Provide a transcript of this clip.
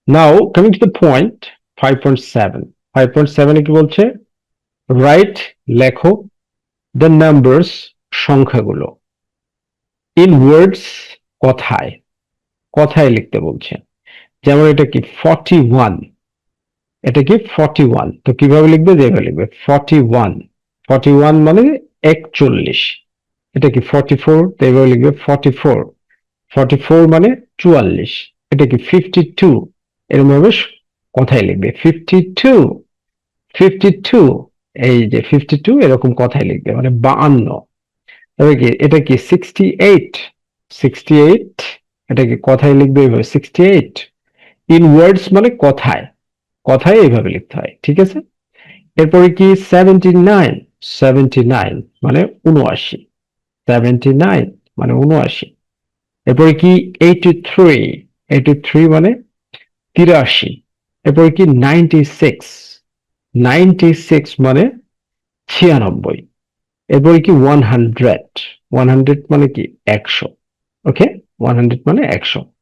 now coming to the point 5.7 5.7 কি বলছে right লেখো দ্য নাম্বারস সংখ্যাগুলো ইন ওয়ার্ডস কথায় কথায় লিখতে বলছে যেমন এটা কি 41 এটা কি 41 তো কিভাবে লিখবে যেভাবে লিখবে 41 41 মানে 41 এটা কি 44 তো এভাবে লিখবে 44 44 মানে 44 এটা কি 52 এরকম ভাবে কথায় লিখবে 52 52 এই যে 52 এরকম কথায় লিখবে মানে 52 তবে কি এটা কি 68 68 এটা কি কথায় লিখবে এইভাবে 68 ইন ওয়ার্ডস মানে কথায় কথায় এইভাবে লিখতে হয় ঠিক আছে এরপরে কি 79 79 মানে 79 79 মানে 79 এরপরে কি 83 83 মানে 83 এরপরে কি 96 96 মানে 96 এরপরে কি 100 100 মানে কি 100 ওকে 100 মানে 100